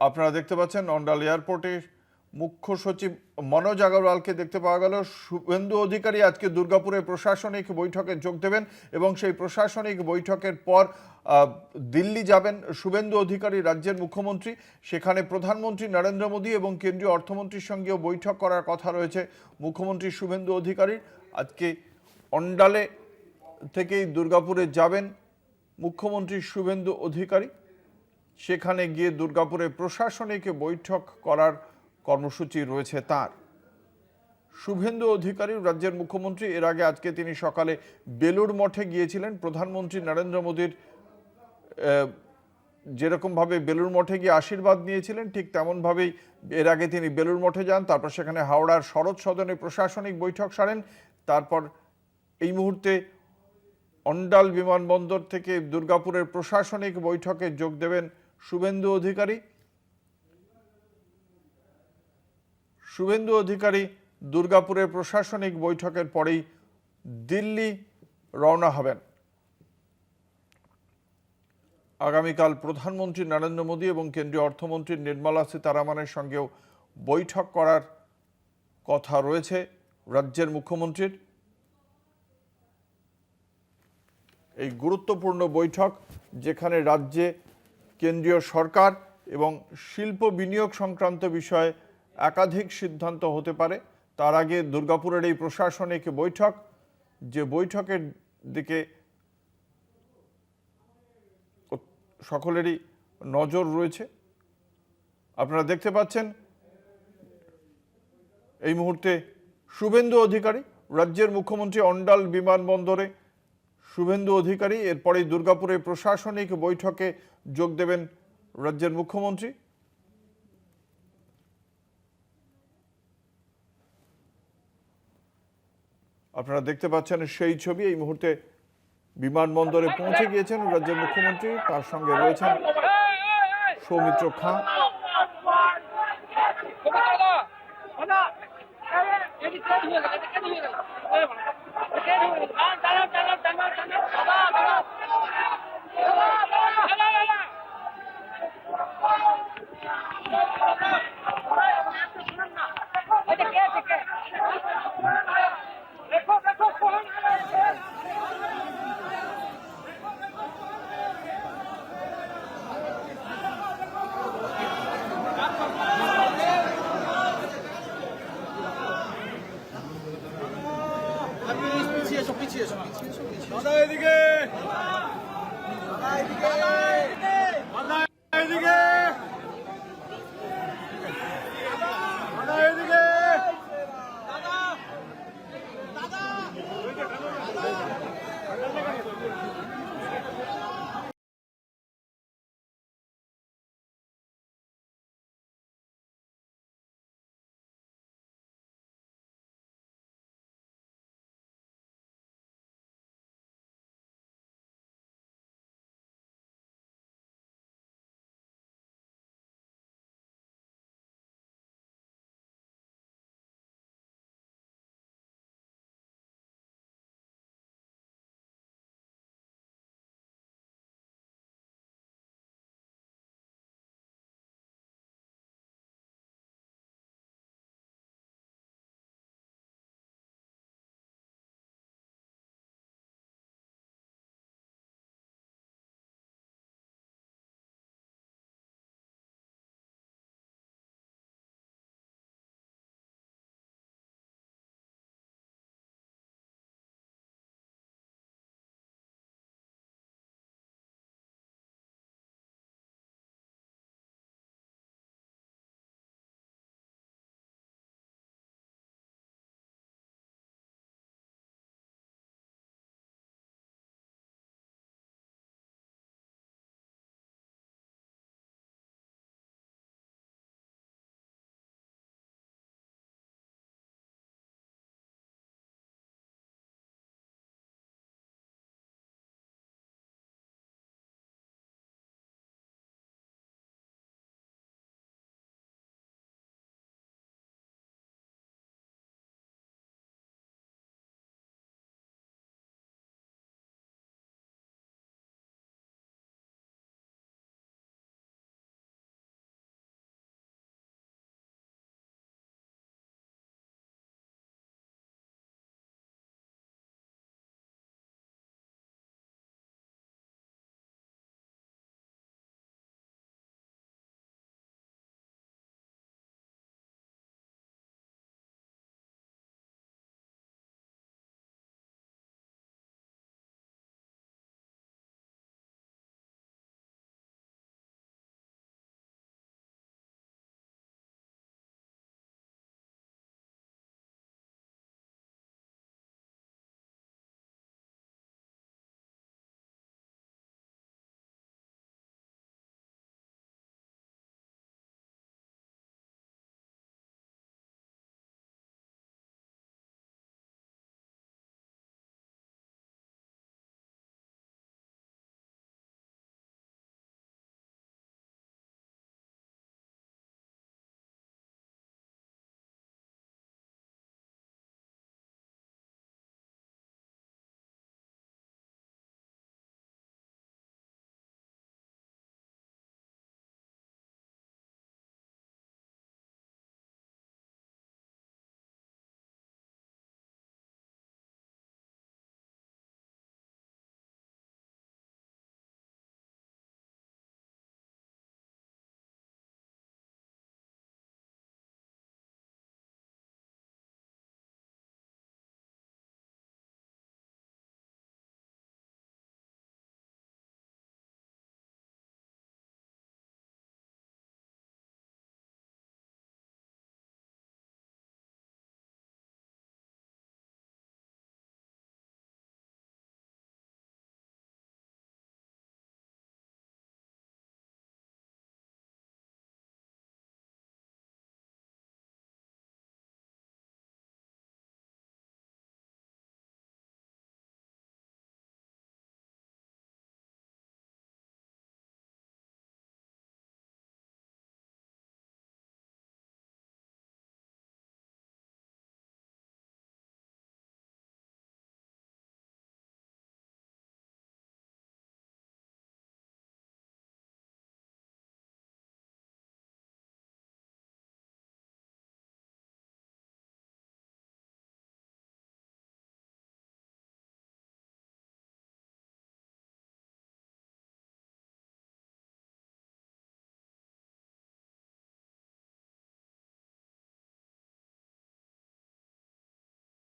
আপনারা দেখতে পাচ্ছেন অন্ডাল এয়ারপোর্টে মুখ্য সচিব মনোজ আগরওয়ালকে দেখতে পাওয়া গেল। শুভেন্দু অধিকারী আজকে দুর্গাপুরে প্রশাসনিক বৈঠকে যোগ দেবেন এবং সেই প্রশাসনিক বৈঠকের পর দিল্লি যাবেন শুভেন্দু অধিকারী, রাজ্যের মুখ্যমন্ত্রী। সেখানে প্রধানমন্ত্রী নরেন্দ্র মোদী এবং কেন্দ্রীয় অর্থমন্ত্রীর সঙ্গেও বৈঠক করার কথা রয়েছে মুখ্যমন্ত্রী শুভেন্দু অধিকারীর। আজকে অন্ডালে থেকেই দুর্গাপুরে যাবেন মুখ্যমন্ত্রী শুভেন্দু অধিকারী। সেখানে গিয়ে দুর্গাপুরে প্রশাসনিক বৈঠক করার কর্মসূচি রয়েছে তার। শুভেন্দু অধিকারী রাজ্যের মুখ্যমন্ত্রী। এর আগে আজকে তিনি সকালে বেলুড় মঠে গিয়েছিলেন। প্রধানমন্ত্রী নরেন্দ্র মোদীর যেরকমভাবে বেলুড় মঠে গিয়ে আশীর্বাদ নিয়েছিলেন, ঠিক তেমনভাবেই এর আগে তিনি বেলুড় মঠে যান। তারপর সেখানে হাওড়ার শরৎ সদনে প্রশাসনিক বৈঠক সারেন। তারপর এই মুহূর্তে অন্ডাল বিমানবন্দর থেকে দুর্গাপুরের প্রশাসনিক বৈঠকে যোগ দেবেন শুভেন্দু অধিকারী। শুভেন্দু অধিকারী দুর্গাপুরের প্রশাসনিক বৈঠকের পরেই দিল্লি রওনা হবেন। আগামীকাল প্রধানমন্ত্রী নরেন্দ্র মোদী এবং কেন্দ্রীয় অর্থমন্ত্রী নির্মলা সীতারামনের সঙ্গেও বৈঠক করার কথা রয়েছে রাজ্যের মুখ্যমন্ত্রীর। এই গুরুত্বপূর্ণ বৈঠক, যেখানে রাজ্যে কেন্দ্রীয় সরকার এবং শিল্প বিনিয়োগ সংক্রান্ত বিষয়ে একাধিক সিদ্ধান্ত হতে পারে। তার আগে দুর্গাপুরের এই প্রশাসনিক বৈঠক, যে বৈঠকের দিকে সকলেরই নজর রয়েছে। আপনারা দেখতে পাচ্ছেন এই মুহূর্তে শুভেন্দু অধিকারী, রাজ্যের মুখ্যমন্ত্রী অন্ডাল বিমানবন্দরে শুভেন্দু অধিকারী। এরপরেই দুর্গাপুরে প্রশাসনিক বৈঠকে যোগ দেবেন রাজ্যের মুখ্যমন্ত্রী। আপনারা দেখতে পাচ্ছেন সেই ছবি। এই মুহূর্তে বিমানবন্দরে পৌঁছে গিয়েছেন রাজ্যের মুখ্যমন্ত্রী, তার সঙ্গে রয়েছেন সৌমিত্র খাঁ। দাদা এদিকে